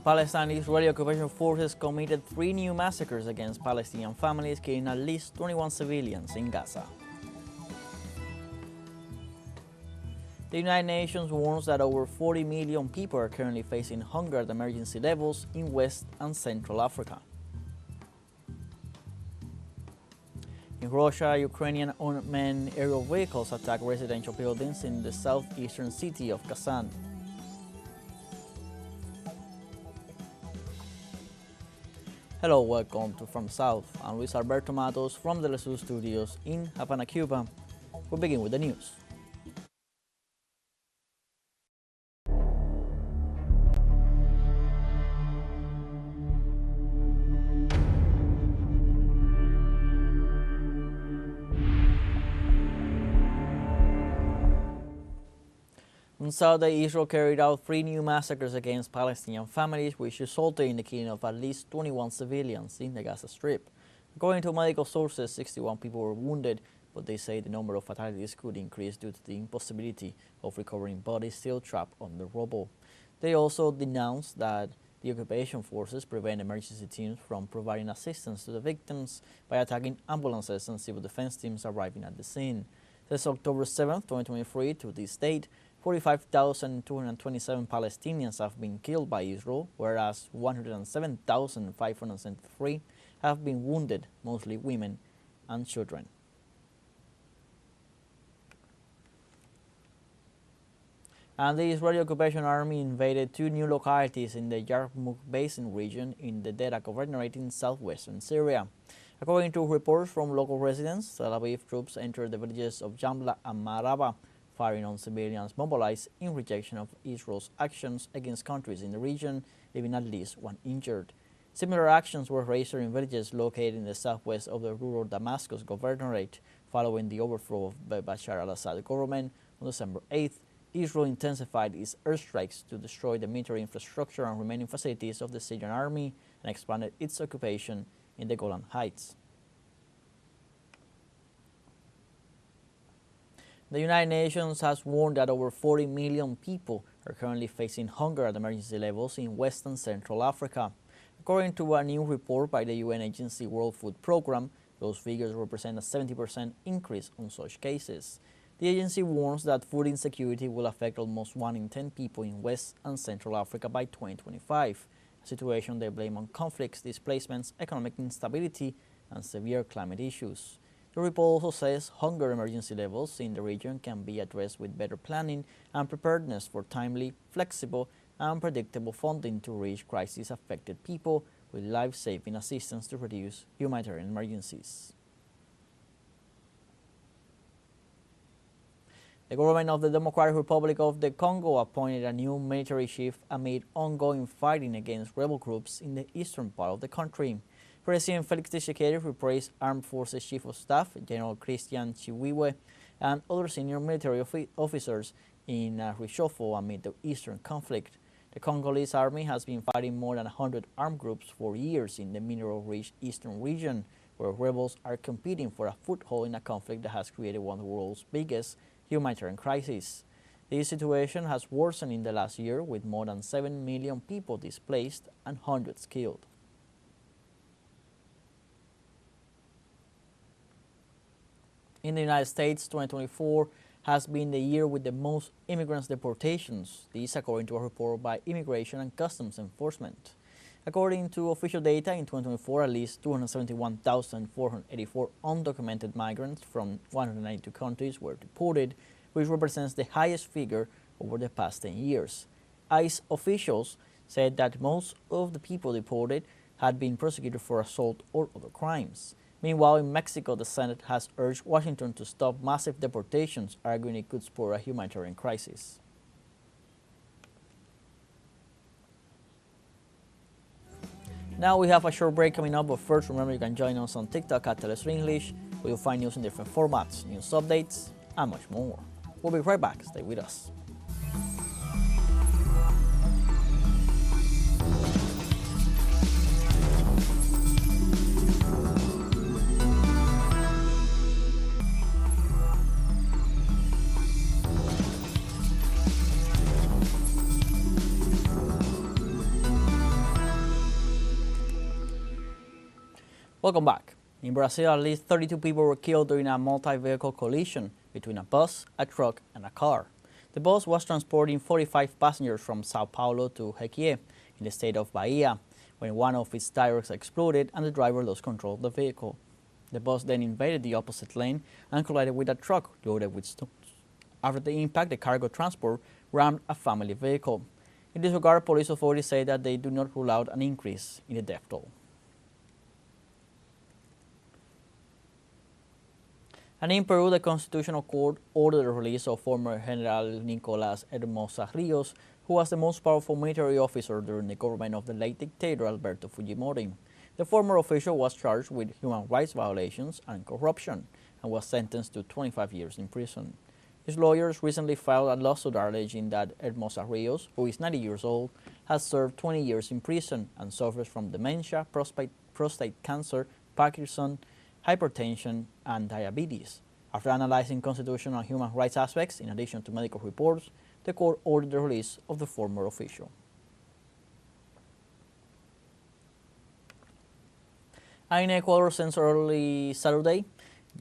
Palestine Israeli occupation forces committed 3 new massacres against Palestinian families, killing at least 21 civilians in Gaza. The United Nations warns that over 40 million people are currently facing hunger at emergency levels in West and Central Africa. In Russia, Ukrainian unmanned aerial vehicles attack residential buildings in the southeastern city of Kazan. Hello, welcome to From South. I'm Luis Alberto Matos from the teleSUR studios in Havana, Cuba. We begin with the news. On Saturday, Israel carried out 3 new massacres against Palestinian families, which resulted in the killing of at least 21 civilians in the Gaza Strip. According to medical sources, 61 people were wounded, but they say the number of fatalities could increase due to the impossibility of recovering bodies still trapped under rubble. They also denounced that the occupation forces prevent emergency teams from providing assistance to the victims by attacking ambulances and civil defense teams arriving at the scene. Since October 7, 2023 to this date, 45,227 Palestinians have been killed by Israel, whereas 107,573 have been wounded, mostly women and children. And the Israeli occupation army invaded 2 new localities in the Yarmouk Basin region in the Dera Governorate in southwestern Syria. According to reports from local residents, Tel Aviv troops entered the villages of Jambla and Maraba, firing on civilians mobilized in rejection of Israel's actions against countries in the region, leaving at least 1 injured. Similar actions were registered in villages located in the southwest of the rural Damascus Governorate, following the overthrow of the Bashar al-Assad government on December 8th. Israel intensified its airstrikes to destroy the military infrastructure and remaining facilities of the Syrian army and expanded its occupation in the Golan Heights. The United Nations has warned that over 40 million people are currently facing hunger at emergency levels in West and Central Africa. According to a new report by the UN agency World Food Programme, those figures represent a 70% increase on such cases. The agency warns that food insecurity will affect almost 1 in 10 people in West and Central Africa by 2025, a situation they blame on conflicts, displacements, economic instability, and severe climate issues. The report also says hunger emergency levels in the region can be addressed with better planning and preparedness for timely, flexible, and predictable funding to reach crisis-affected people with life-saving assistance to reduce humanitarian emergencies. The government of the Democratic Republic of the Congo appointed a new military chief amid ongoing fighting against rebel groups in the eastern part of the country. President Felix Tshisekedi replaced Armed Forces Chief of Staff General Christian Chiwewe and other senior military officers in a reshuffle amid the eastern conflict. The Congolese army has been fighting more than 100 armed groups for years in the mineral-rich eastern region, where rebels are competing for a foothold in a conflict that has created one of the world's biggest humanitarian crises. This situation has worsened in the last year, with more than 7 million people displaced and hundreds killed. In the United States, 2024 has been the year with the most immigrants deportations. This according to a report by Immigration and Customs Enforcement. According to official data, in 2024, at least 271,484 undocumented migrants from 192 countries were deported, which represents the highest figure over the past 10 years. ICE officials said that most of the people deported had been prosecuted for assault or other crimes. Meanwhile, in Mexico, the Senate has urged Washington to stop massive deportations, arguing it could spur a humanitarian crisis. Now we have a short break coming up, but first remember you can join us on TikTok at teleSUR English, where you'll find news in different formats, news updates, and much more. We'll be right back. Stay with us. Welcome back. In Brazil, at least 32 people were killed during a multi-vehicle collision between a bus, a truck, and a car. The bus was transporting 45 passengers from Sao Paulo to Jequié in the state of Bahia when one of its tires exploded and the driver lost control of the vehicle. The bus then invaded the opposite lane and collided with a truck loaded with stones. After the impact, the cargo transport rammed a family vehicle. In this regard, police authorities say that they do not rule out an increase in the death toll. And in Peru, the Constitutional Court ordered the release of former General Nicolás Hermosa Rios, who was the most powerful military officer during the government of the late dictator Alberto Fujimori. The former official was charged with human rights violations and corruption and was sentenced to 25 years in prison. His lawyers recently filed a lawsuit alleging that Hermosa Rios, who is 90 years old, has served 20 years in prison and suffers from dementia, prostate cancer, Parkinson, hypertension, and diabetes. After analyzing constitutional and human rights aspects, in addition to medical reports, the court ordered the release of the former official. In Ecuador, since early Saturday,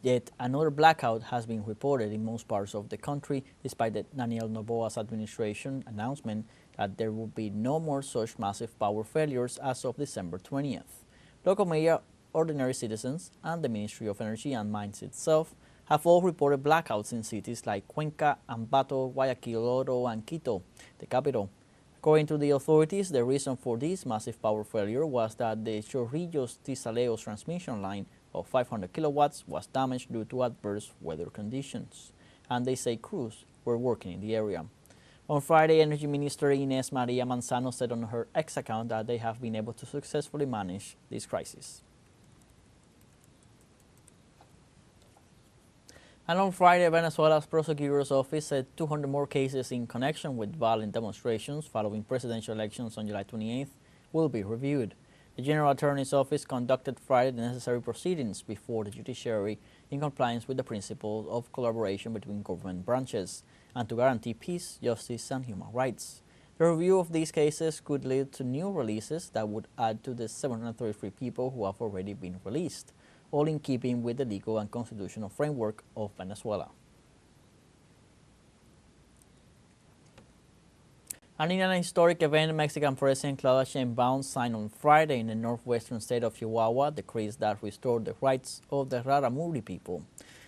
yet another blackout has been reported in most parts of the country, despite the Daniel Noboa's administration announcement that there will be no more such massive power failures as of December 20th. Local media, ordinary citizens, and the Ministry of Energy and Mines itself have all reported blackouts in cities like Cuenca, Ambato, Guayaquil, Oro, and Quito, the capital. According to the authorities, the reason for this massive power failure was that the Chorrillos-Tizaleos transmission line of 500 kilowatts was damaged due to adverse weather conditions, and they say crews were working in the area. On Friday, Energy Minister Inés María Manzano said on her X account that they have been able to successfully manage this crisis. And on Friday, Venezuela's prosecutor's office said 200 more cases in connection with violent demonstrations following presidential elections on July 28th will be reviewed. The General Attorney's Office conducted Friday the necessary proceedings before the judiciary in compliance with the principles of collaboration between government branches and to guarantee peace, justice, and human rights. The review of these cases could lead to new releases that would add to the 733 people who have already been released, all in keeping with the legal and constitutional framework of Venezuela. And in an historic event, Mexican President Claudia Sheinbaum signed on Friday in the northwestern state of Chihuahua decrees that restore the rights of the Rarámuri people.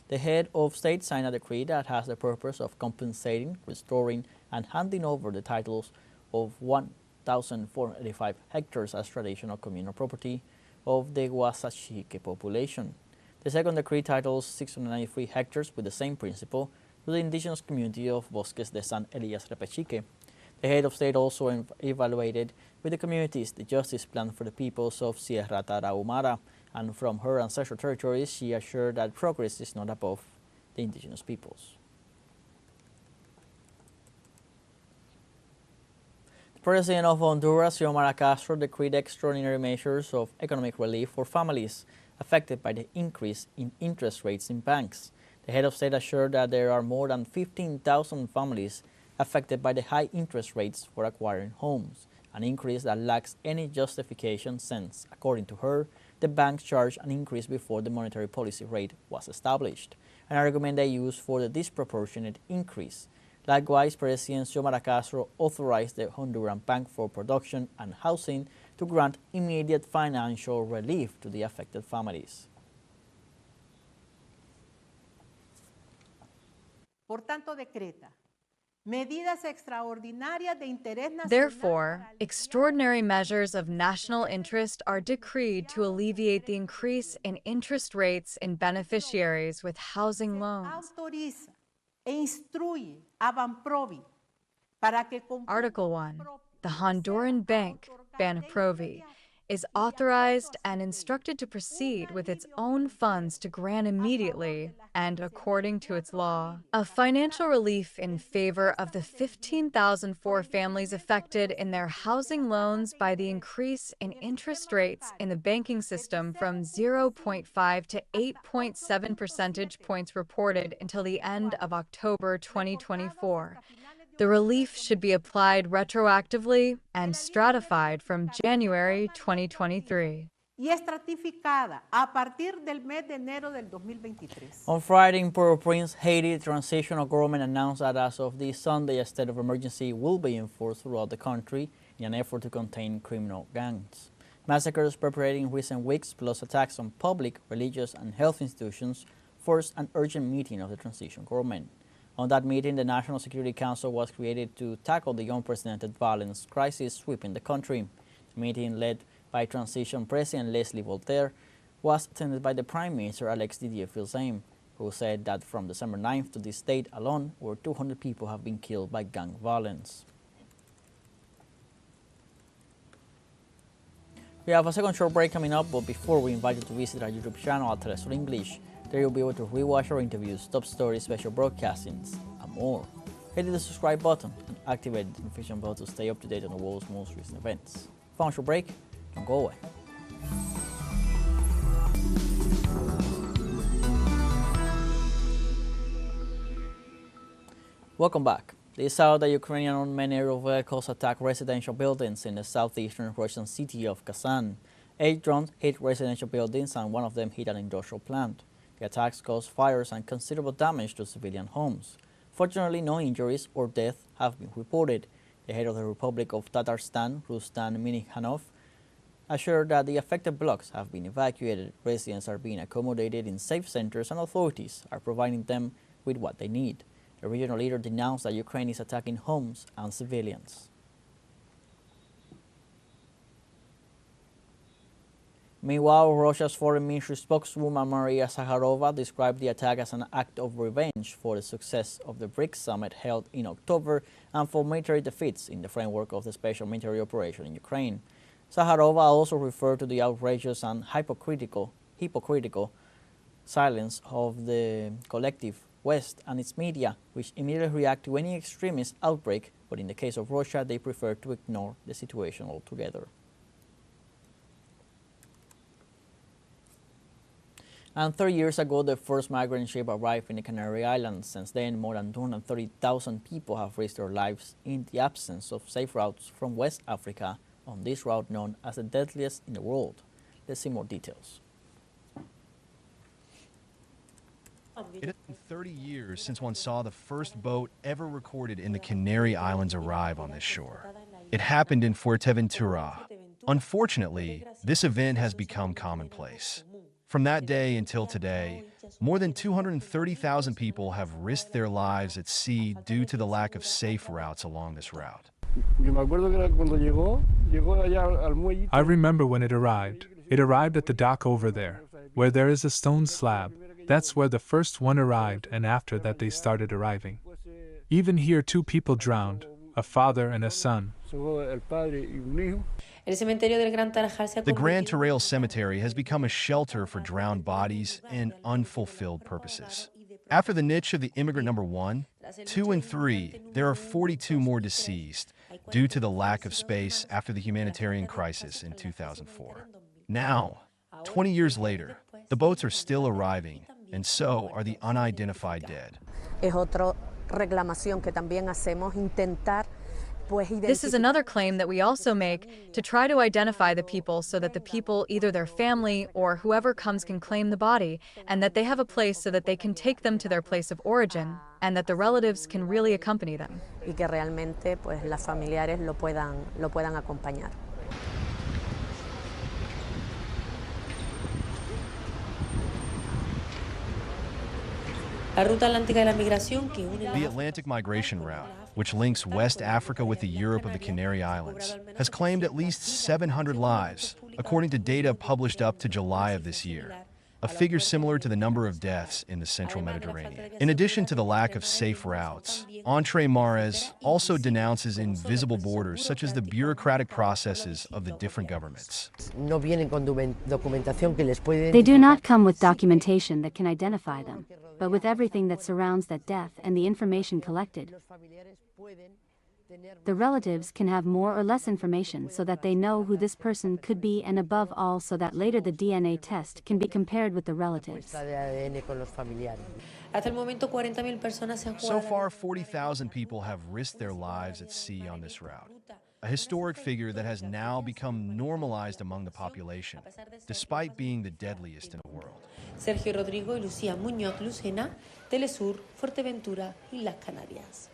The head of state signed a decree that has the purpose of compensating, restoring, and handing over the titles of 1,485 hectares as traditional communal property of the Huasachique population. The second decree titles 693 hectares with the same principle to the indigenous community of Bosques de San Elias Repechique. The head of state also evaluated with the communities the justice plan for the peoples of Sierra Tarahumara, and from her ancestral territories, she assured that progress is not above the indigenous peoples. The President of Honduras, Xiomara Castro, decreed extraordinary measures of economic relief for families affected by the increase in interest rates in banks. The head of state assured that there are more than 15,000 families affected by the high interest rates for acquiring homes, an increase that lacks any justification since, according to her, the banks charged an increase before the monetary policy rate was established, an argument they used for the disproportionate increase. Likewise, President Xiomara Castro authorized the Honduran Bank for Production and Housing to grant immediate financial relief to the affected families. Por tanto, decreta medidas extraordinarias de interés nacional. Therefore, extraordinary measures of national interest are decreed to alleviate the increase in interest rates in beneficiaries with housing loans. Autoriza e instruye a Banprovi para que Article 1. The Honduran bank, Banprovi, is authorized and instructed to proceed with its own funds to grant immediately and according to its law a financial relief in favor of the 15,004 families affected in their housing loans by the increase in interest rates in the banking system from 0.5 to 8.7 percentage points reported until the end of October 2024. The relief should be applied retroactively and stratified from January 2023. y estratificada a partir del mes de enero del 2023. On Friday in Port-au-Prince, Haiti, the transitional government announced that as of this Sunday, a state of emergency will be enforced throughout the country in an effort to contain criminal gangs. Massacres perpetrated in recent weeks, plus attacks on public, religious, and health institutions, forced an urgent meeting of the transition government. On that meeting, the National Security Council was created to tackle the unprecedented violence crisis sweeping the country. The meeting, led by transition President Leslie Voltaire, was attended by the Prime Minister Alex Didier-Fils-Aime, who said that from December 9th to this date alone, over 200 people have been killed by gang violence. We have a second short break coming up, but before, we invite you to visit our YouTube channel at teleSUR English. There you'll be able to rewatch our interviews, top stories, special broadcastings, and more. Hit the subscribe button and activate the notification bell to stay up to date on the world's most recent events. Final short break, don't go away. Welcome back. This Saturday, Ukrainian unmanned aerial vehicles attacked residential buildings in the southeastern Russian city of Kazan. 8 drones hit residential buildings and one of them hit an industrial plant. The attacks caused fires and considerable damage to civilian homes. Fortunately, no injuries or death have been reported. The head of the Republic of Tatarstan, Rustan Minikhanov, assured that the affected blocks have been evacuated, residents are being accommodated in safe centers, and authorities are providing them with what they need. The regional leader denounced that Ukraine is attacking homes and civilians. Meanwhile, Russia's foreign ministry spokeswoman Maria Zakharova described the attack as an act of revenge for the success of the BRICS summit held in October and for military defeats in the framework of the special military operation in Ukraine. Zakharova also referred to the outrageous and hypocritical silence of the collective West and its media, which immediately react to any extremist outbreak, but in the case of Russia, they prefer to ignore the situation altogether. And 3 years ago, the first migrant ship arrived in the Canary Islands. Since then, more than 230,000 people have risked their lives in the absence of safe routes from West Africa on this route known as the deadliest in the world. Let's see more details. It has been 30 years since one saw the first boat ever recorded in the Canary Islands arrive on this shore. It happened in Fuerteventura. Unfortunately, this event has become commonplace. From that day until today, more than 230,000 people have risked their lives at sea due to the lack of safe routes along this route. I remember when it arrived. It arrived at the dock over there, where there is a stone slab. That's where the first one arrived, and after that they started arriving. Even here 2 people drowned, a father and a son. The Grand Terrail Cemetery has become a shelter for drowned bodies and unfulfilled purposes. After the niche of the immigrant number 1, 2, and 3, there are 42 more deceased due to the lack of space after the humanitarian crisis in 2004. Now, 20 years later, the boats are still arriving, and so are the unidentified dead. This is another claim that we also make to try to identify the people so that the people, either their family or whoever comes, can claim the body, and that they have a place so that they can take them to their place of origin, and that the relatives can really accompany them. The Atlantic Migration Route, which links West Africa with the Europe of the Canary Islands, has claimed at least 700 lives, according to data published up to July of this year, a figure similar to the number of deaths in the central Mediterranean. In addition to the lack of safe routes, Andre Mares also denounces invisible borders such as the bureaucratic processes of the different governments. They do not come with documentation that can identify them, but with everything that surrounds that death and the information collected, the relatives can have more or less information so that they know who this person could be, and above all so that later the DNA test can be compared with the relatives. So far, 40,000 people have risked their lives at sea on this route. a historic figure that has now become normalized among the population, despite being the deadliest in the world. Sergio Rodrigo y Lucía Muñoz Lucena, TeleSUR, Fuerteventura y Las Canarias.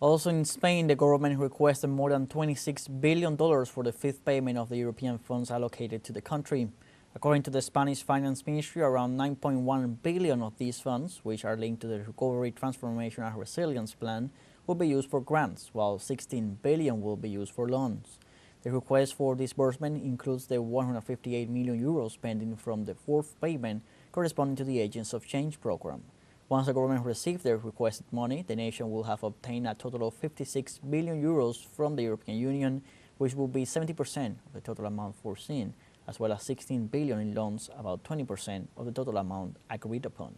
Also in Spain, the government requested more than $26 billion for the fifth payment of the European funds allocated to the country. According to the Spanish Finance Ministry, around 9.1 billion of these funds, which are linked to the Recovery, Transformation and Resilience Plan, will be used for grants, while 16 billion will be used for loans. The request for disbursement includes the 158 million euros pending from the fourth payment corresponding to the Agents of Change program. Once the government receives the requested money, the nation will have obtained a total of 56 billion euros from the European Union, which will be 70% of the total amount foreseen, as well as 16 billion in loans, about 20% of the total amount agreed upon.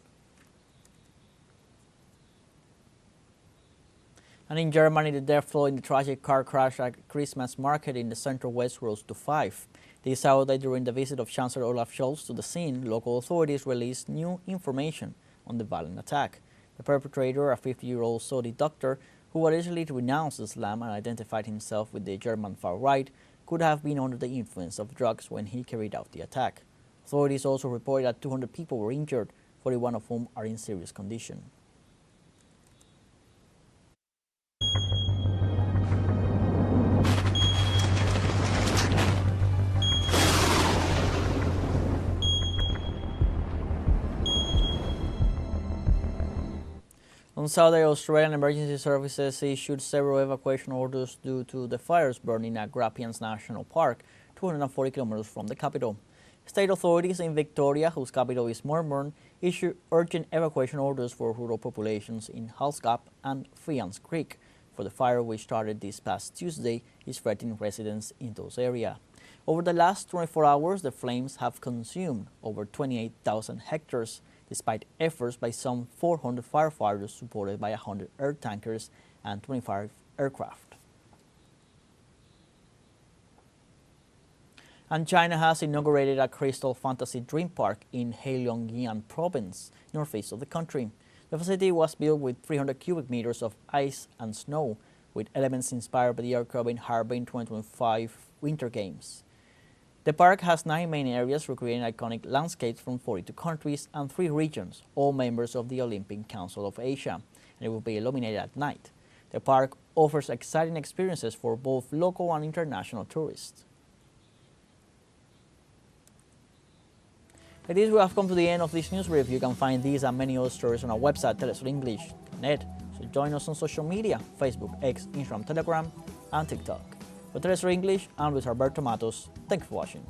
And in Germany, the death toll in the tragic car crash at Christmas market in the central west rose to 5. This Saturday, during the visit of Chancellor Olaf Scholz to the scene, local authorities released new information on the violent attack. The perpetrator, a 50-year-old Saudi doctor who allegedly renounced Islam and identified himself with the German far right, could have been under the influence of drugs when he carried out the attack. Authorities also reported that 200 people were injured, 41 of whom are in serious condition. On Saturday, Australian emergency services issued several evacuation orders due to the fires burning at Grampians National Park, 240 kilometers from the capital. State authorities in Victoria, whose capital is Melbourne, issued urgent evacuation orders for rural populations in Halls Gap and Fyans Creek, for the fire, which started this past Tuesday, is threatening residents in those areas. Over the last 24 hours, the flames have consumed over 28,000 hectares, despite efforts by some 400 firefighters supported by 100 air tankers and 25 aircraft. And China has inaugurated a Crystal Fantasy Dream Park in Heilongjiang Province, northeast of the country. The facility was built with 300 cubic meters of ice and snow, with elements inspired by the upcoming Harbin 2025 Winter Games. The park has 9 main areas recreating iconic landscapes from 42 countries and 3 regions, all members of the Olympic Council of Asia, and it will be illuminated at night. The park offers exciting experiences for both local and international tourists. Like this, we have come to the end of this news brief. You can find these and many other stories on our website, telesurenglish.net. So join us on social media, Facebook, X, Instagram, Telegram, and TikTok. For TeleSUR English, I'm Luis Alberto Matos. Thank you for watching.